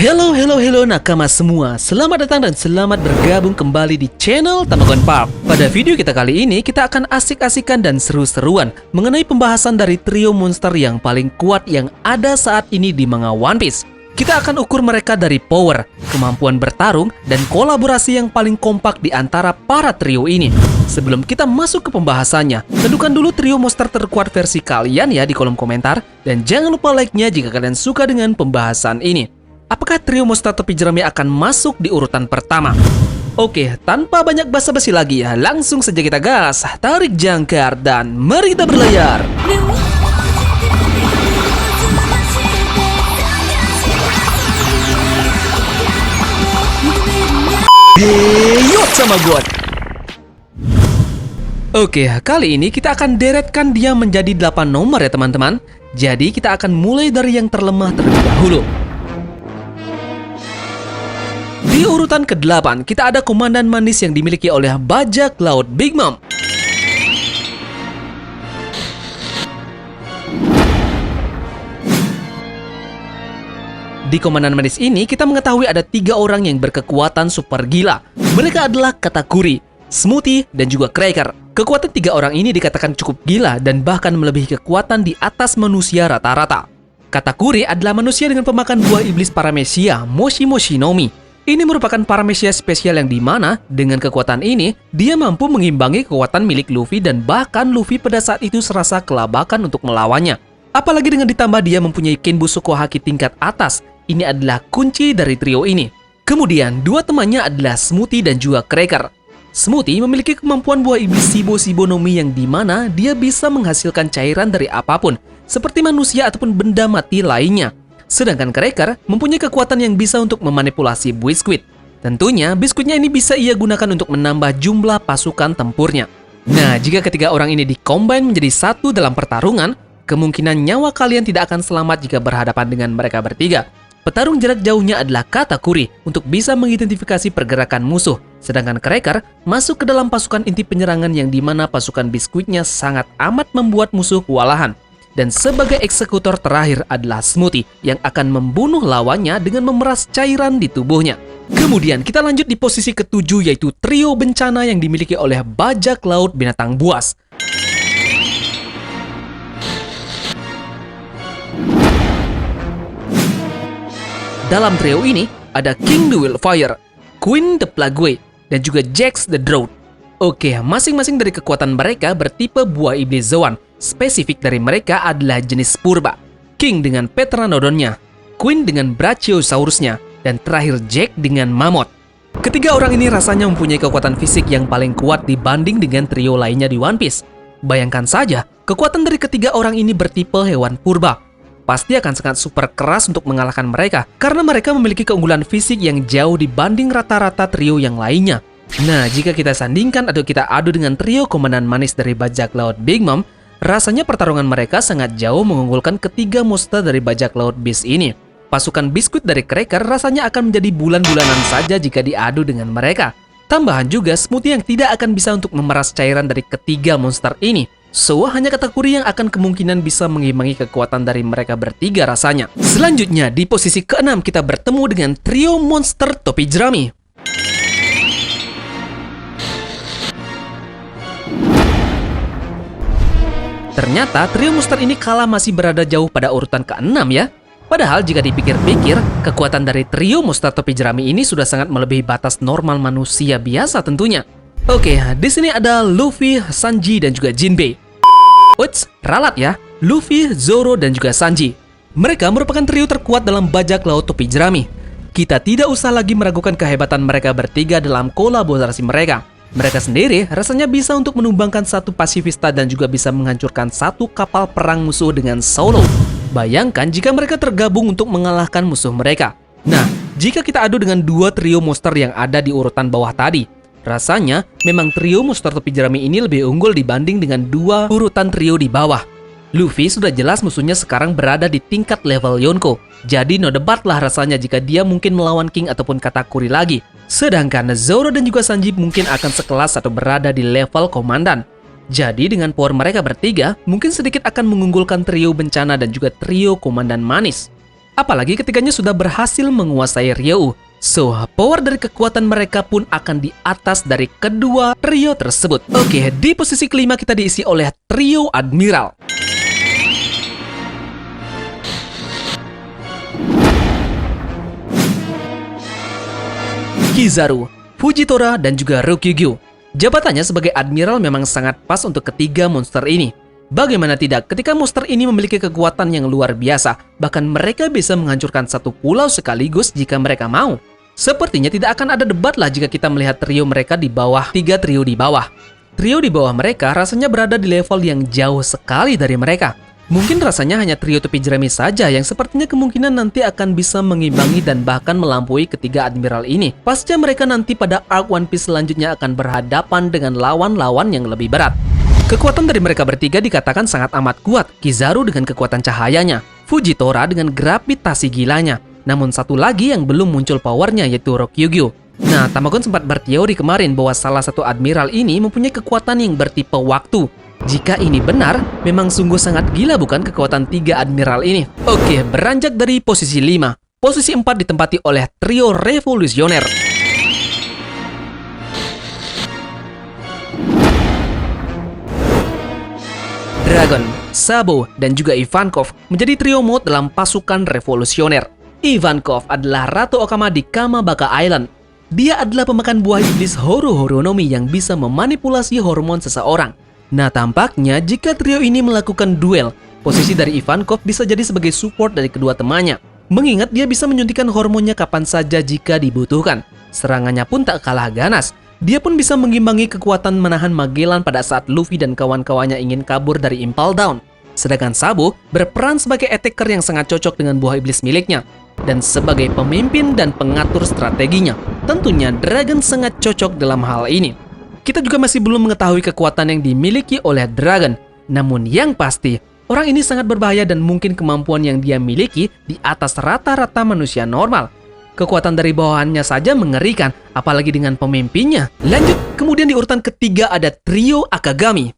Hello nakama semua. Selamat datang dan selamat bergabung kembali di channel Tamagon Park. Pada video kita kali ini, kita akan asik-asikan dan seru-seruan mengenai pembahasan dari trio monster yang paling kuat yang ada saat ini di manga One Piece. Kita akan ukur mereka dari power, kemampuan bertarung, dan kolaborasi yang paling kompak di antara para trio ini. Sebelum kita masuk ke pembahasannya, tentukan dulu trio monster terkuat versi kalian ya di kolom komentar. Dan jangan lupa like-nya jika kalian suka dengan pembahasan ini. Apakah trio monster topi jerami akan masuk di urutan pertama? Oke, tanpa banyak basa-basi lagi ya, langsung saja kita gas, tarik jangkar, dan mari kita berlayar. Yuk sama gue. Oke, kali ini kita akan deretkan dia menjadi 8 nomor ya teman-teman. Jadi kita akan mulai dari yang terlemah terlebih dahulu. Di urutan ke-8, kita ada komandan manis yang dimiliki oleh bajak laut Big Mom. Di komandan manis ini, kita mengetahui ada 3 orang yang berkekuatan super gila. Mereka adalah Katakuri, Smoothie, dan juga Cracker. Kekuatan 3 orang ini dikatakan cukup gila dan bahkan melebihi kekuatan di atas manusia rata-rata. Katakuri adalah manusia dengan pemakan buah iblis paramecia, Moshi Moshi no Mi. Ini merupakan paramecia spesial yang dimana dengan kekuatan ini, dia mampu mengimbangi kekuatan milik Luffy dan bahkan Luffy pada saat itu serasa kelabakan untuk melawannya. Apalagi dengan ditambah dia mempunyai Kenbusou Haki tingkat atas, ini adalah kunci dari trio ini. Kemudian, 2 temannya adalah Smoothie dan juga Cracker. Smoothie memiliki kemampuan buah iblis Shibo Shibo no Mi yang dimana dia bisa menghasilkan cairan dari apapun, seperti manusia ataupun benda mati lainnya. Sedangkan Cracker mempunyai kekuatan yang bisa untuk memanipulasi biskuit. Tentunya, biskuitnya ini bisa ia gunakan untuk menambah jumlah pasukan tempurnya. Nah, jika ketiga orang ini dikombin menjadi satu dalam pertarungan, kemungkinan nyawa kalian tidak akan selamat jika berhadapan dengan mereka bertiga. Petarung jarak jauhnya adalah Katakuri untuk bisa mengidentifikasi pergerakan musuh. Sedangkan Cracker masuk ke dalam pasukan inti penyerangan yang dimana pasukan biskuitnya sangat amat membuat musuh kewalahan. Dan sebagai eksekutor terakhir adalah Smoothie yang akan membunuh lawannya dengan memeras cairan di tubuhnya. Kemudian kita lanjut di posisi ke-7 yaitu trio bencana yang dimiliki oleh bajak laut binatang buas. Dalam trio ini ada King the Wildfire, Queen the Plague, dan juga Jax the Drought. Oke, masing-masing dari kekuatan mereka bertipe buah iblis Zoan. Spesifik dari mereka adalah jenis purba. King dengan Pteranodonnya, Queen dengan Brachiosaurusnya, dan terakhir Jack dengan Mammoth. Ketiga orang ini rasanya mempunyai kekuatan fisik yang paling kuat dibanding dengan trio lainnya di One Piece. Bayangkan saja, kekuatan dari ketiga orang ini bertipe hewan purba. Pasti akan sangat super keras untuk mengalahkan mereka, karena mereka memiliki keunggulan fisik yang jauh dibanding rata-rata trio yang lainnya. Nah, jika kita sandingkan atau kita adu dengan trio komandan manis dari bajak laut Big Mom, rasanya pertarungan mereka sangat jauh mengunggulkan ketiga monster dari bajak laut Beast ini. Pasukan biskuit dari Cracker rasanya akan menjadi bulan-bulanan saja jika diadu dengan mereka. Tambahan juga Smoothie yang tidak akan bisa untuk memeras cairan dari ketiga monster ini. So, hanya Katakuri yang akan kemungkinan bisa mengimbangi kekuatan dari mereka bertiga rasanya. Selanjutnya, di posisi ke-6 kita bertemu dengan trio monster topi jerami. Ternyata trio monster ini kalah masih berada jauh pada urutan ke-6 ya. Padahal jika dipikir-pikir, kekuatan dari trio monster topi jerami ini sudah sangat melebihi batas normal manusia biasa tentunya. Oke, di sini ada Luffy, Sanji, dan juga Jinbei. Uts, ralat ya, Luffy, Zoro, dan juga Sanji. Mereka merupakan trio terkuat dalam bajak laut topi jerami. Kita tidak usah lagi meragukan kehebatan mereka bertiga dalam kolaborasi mereka. Mereka sendiri rasanya bisa untuk menumbangkan satu pasifista dan juga bisa menghancurkan satu kapal perang musuh dengan solo. Bayangkan jika mereka tergabung untuk mengalahkan musuh mereka. Nah, jika kita adu dengan 2 trio monster yang ada di urutan bawah tadi, rasanya memang trio monster topi jerami ini lebih unggul dibanding dengan 2 urutan trio di bawah. Luffy sudah jelas musuhnya sekarang berada di tingkat level Yonko. Jadi no debat lah rasanya jika dia mungkin melawan King ataupun Katakuri lagi. Sedangkan Zoro dan juga Sanji mungkin akan sekelas atau berada di level komandan. Jadi dengan power mereka bertiga, mungkin sedikit akan mengunggulkan trio bencana dan juga trio komandan manis. Apalagi ketiganya sudah berhasil menguasai Ryou. So, power dari kekuatan mereka pun akan di atas dari kedua trio tersebut. Oke, di posisi kelima kita diisi oleh trio Admiral. Kizaru, Fujitora, dan juga Ryukyu. Jabatannya sebagai Admiral memang sangat pas untuk ketiga monster ini. Bagaimana tidak, ketika monster ini memiliki kekuatan yang luar biasa, bahkan mereka bisa menghancurkan satu pulau sekaligus jika mereka mau. Sepertinya tidak akan ada debat lah jika kita melihat trio mereka di bawah tiga trio di bawah. Trio di bawah mereka rasanya berada di level yang jauh sekali dari mereka. Mungkin rasanya hanya trio topi jerami saja yang sepertinya kemungkinan nanti akan bisa mengimbangi dan bahkan melampaui ketiga Admiral ini. Pasca mereka nanti pada arc One Piece selanjutnya akan berhadapan dengan lawan-lawan yang lebih berat. Kekuatan dari mereka bertiga dikatakan sangat amat kuat. Kizaru dengan kekuatan cahayanya, Fujitora dengan gravitasi gilanya. Namun satu lagi yang belum muncul powernya yaitu Ryukyu. Nah, Tamagon sempat berteori kemarin bahwa salah satu Admiral ini mempunyai kekuatan yang bertipe waktu. Jika ini benar, memang sungguh sangat gila bukan kekuatan tiga Admiral ini? Oke, beranjak dari posisi 5. Posisi 4 ditempati oleh trio Revolusioner. Dragon, Sabo, dan juga Ivankov menjadi trio mode dalam pasukan Revolusioner. Ivankov adalah Ratu Okama di Kamabaka Island. Dia adalah pemakan buah iblis Horo-Horonomi yang bisa memanipulasi hormon seseorang. Nah, tampaknya jika trio ini melakukan duel, posisi dari Ivankov bisa jadi sebagai support dari kedua temannya. Mengingat dia bisa menyuntikkan hormonnya kapan saja jika dibutuhkan. Serangannya pun tak kalah ganas. Dia pun bisa mengimbangi kekuatan menahan Magellan pada saat Luffy dan kawan-kawannya ingin kabur dari Impel Down. Sedangkan Sabo berperan sebagai attacker yang sangat cocok dengan buah iblis miliknya. Dan sebagai pemimpin dan pengatur strateginya, tentunya Dragon sangat cocok dalam hal ini. Kita juga masih belum mengetahui kekuatan yang dimiliki oleh Dragon. Namun yang pasti, orang ini sangat berbahaya dan mungkin kemampuan yang dia miliki di atas rata-rata manusia normal. Kekuatan dari bawahannya saja mengerikan, apalagi dengan pemimpinnya. Lanjut, kemudian di urutan ketiga ada trio Akagami.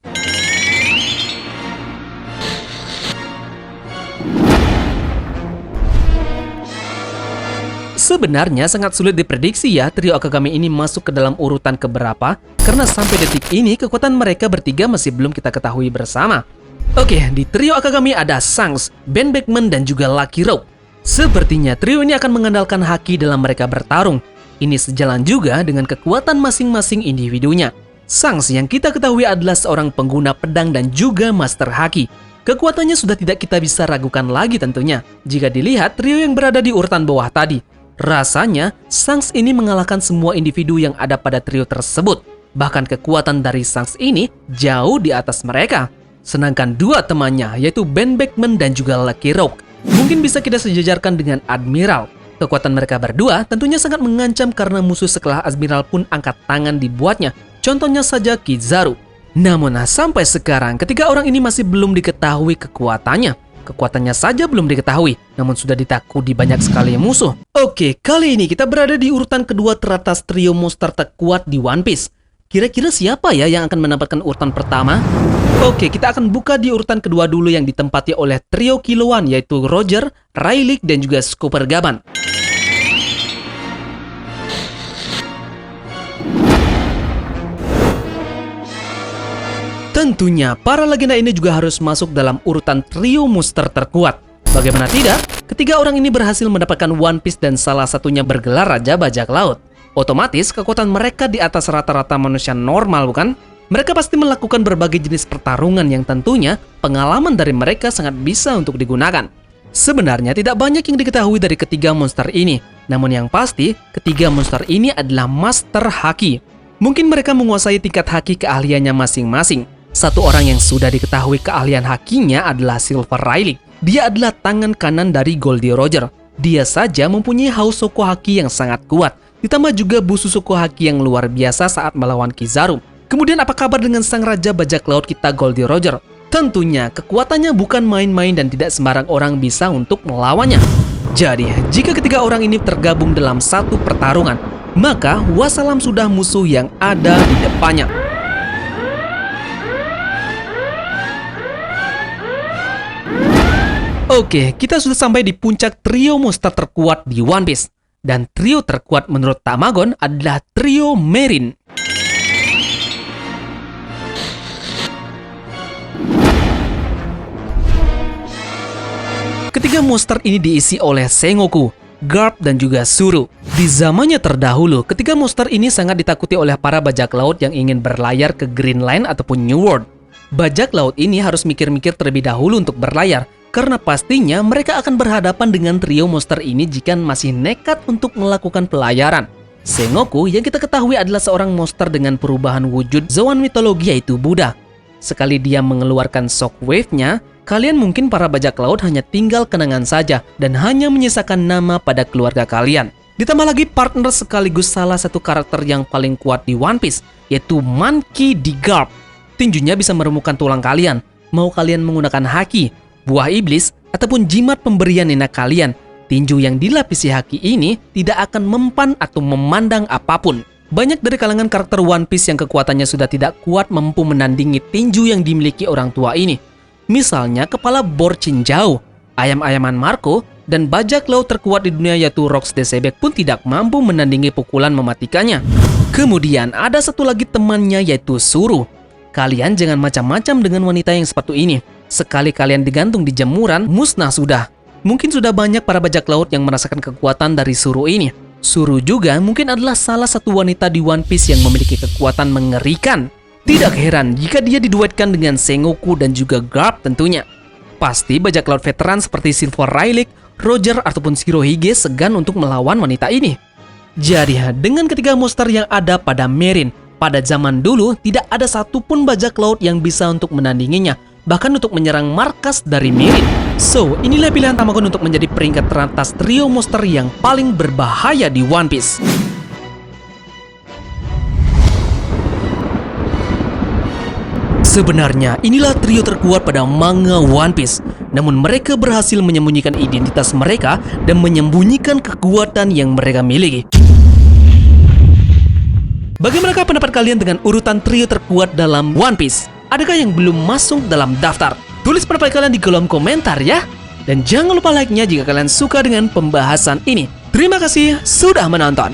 Sebenarnya sangat sulit diprediksi ya trio Akagami ini masuk ke dalam urutan keberapa, karena sampai detik ini kekuatan mereka bertiga masih belum kita ketahui bersama. Oke, di trio Akagami ada Shanks, Ben Beckman, dan juga Lucky Rogue. Sepertinya trio ini akan mengandalkan haki dalam mereka bertarung. Ini sejalan juga dengan kekuatan masing-masing individunya. Shanks yang kita ketahui adalah seorang pengguna pedang dan juga master haki. Kekuatannya sudah tidak kita bisa ragukan lagi tentunya, jika dilihat trio yang berada di urutan bawah tadi. Rasanya, Shanks ini mengalahkan semua individu yang ada pada trio tersebut. Bahkan kekuatan dari Shanks ini jauh di atas mereka. Sedangkan dua temannya, yaitu Ben Beckman dan juga Lucky Rogue, mungkin bisa kita sejajarkan dengan Admiral. Kekuatan mereka berdua tentunya sangat mengancam karena musuh sekelas Admiral pun angkat tangan dibuatnya. Contohnya saja Kizaru. Namun sampai sekarang, ketiga orang ini masih belum diketahui kekuatannya. Kekuatannya saja belum diketahui, namun sudah ditakudi banyak sekali musuh. Oke, kali ini kita berada di urutan kedua teratas trio monster terkuat di One Piece. Kira-kira siapa ya yang akan mendapatkan urutan pertama? Oke, kita akan buka di urutan kedua dulu yang ditempati oleh trio Kiloan, yaitu Roger, Rayleigh, dan juga Scooper Gaban. Tentunya, para legenda ini juga harus masuk dalam urutan trio monster terkuat. Bagaimana tidak, ketiga orang ini berhasil mendapatkan One Piece dan salah satunya bergelar Raja Bajak Laut. Otomatis, kekuatan mereka di atas rata-rata manusia normal, bukan? Mereka pasti melakukan berbagai jenis pertarungan yang tentunya pengalaman dari mereka sangat bisa untuk digunakan. Sebenarnya tidak banyak yang diketahui dari ketiga monster ini. Namun yang pasti, ketiga monster ini adalah master haki. Mungkin mereka menguasai tingkat haki keahliannya masing-masing. Satu orang yang sudah diketahui keahlian hakinya adalah Silver Rayleigh. Dia adalah tangan kanan dari Goldie Roger. Dia saja mempunyai Hausoko haki yang sangat kuat. Ditambah juga Bususoko haki yang luar biasa saat melawan Kizaru. Kemudian apa kabar dengan sang Raja Bajak Laut kita Goldie Roger? Tentunya kekuatannya bukan main-main dan tidak sembarang orang bisa untuk melawannya. Jadi, jika ketiga orang ini tergabung dalam satu pertarungan, maka wassalam sudah musuh yang ada di depannya. Oke, kita sudah sampai di puncak trio monster terkuat di One Piece. Dan trio terkuat menurut Tamagon adalah trio Merin. Ketiga monster ini diisi oleh Sengoku, Garp, dan juga Zoro. Di zamannya terdahulu, ketiga monster ini sangat ditakuti oleh para bajak laut yang ingin berlayar ke Green Line ataupun New World. Bajak laut ini harus mikir-mikir terlebih dahulu untuk berlayar, karena pastinya mereka akan berhadapan dengan trio monster ini jika masih nekat untuk melakukan pelayaran. Sengoku yang kita ketahui adalah seorang monster dengan perubahan wujud Zoan mitologi yaitu Buddha. Sekali dia mengeluarkan shockwave-nya, kalian mungkin para bajak laut hanya tinggal kenangan saja dan hanya menyisakan nama pada keluarga kalian. Ditambah lagi partner sekaligus salah satu karakter yang paling kuat di One Piece, yaitu Monkey D. Garp. Tinjunya bisa meremukkan tulang kalian, mau kalian menggunakan haki, buah iblis, ataupun jimat pemberian nenek kalian. Tinju yang dilapisi haki ini tidak akan mempan atau memandang apapun. Banyak dari kalangan karakter One Piece yang kekuatannya sudah tidak kuat mampu menandingi tinju yang dimiliki orang tua ini. Misalnya kepala Bor Chinjau, ayam-ayaman Marco, dan bajak laut terkuat di dunia yaitu Rox the Sebek pun tidak mampu menandingi pukulan mematikannya. Kemudian ada satu lagi temannya yaitu Zoro. Kalian jangan macam-macam dengan wanita yang seperti ini. Sekali kalian digantung di jemuran, musnah sudah. Mungkin sudah banyak para bajak laut yang merasakan kekuatan dari Zoro ini. Zoro juga mungkin adalah salah satu wanita di One Piece yang memiliki kekuatan mengerikan. Tidak heran jika dia diduetkan dengan Sengoku dan juga Garp tentunya. Pasti bajak laut veteran seperti Silver Rayleigh, Roger, ataupun Shirohige segan untuk melawan wanita ini. Jadi, dengan ketiga monster yang ada pada Merin, pada zaman dulu tidak ada satupun bajak laut yang bisa untuk menandinginya, bahkan untuk menyerang markas dari Merin. So, inilah pilihan Tamagon untuk menjadi peringkat teratas trio monster yang paling berbahaya di One Piece. Sebenarnya, inilah trio terkuat pada manga One Piece. Namun mereka berhasil menyembunyikan identitas mereka dan menyembunyikan kekuatan yang mereka miliki. Bagaimana pendapat kalian dengan urutan trio terkuat dalam One Piece? Adakah yang belum masuk dalam daftar? Tulis pendapat kalian di kolom komentar ya. Dan jangan lupa like-nya jika kalian suka dengan pembahasan ini. Terima kasih sudah menonton.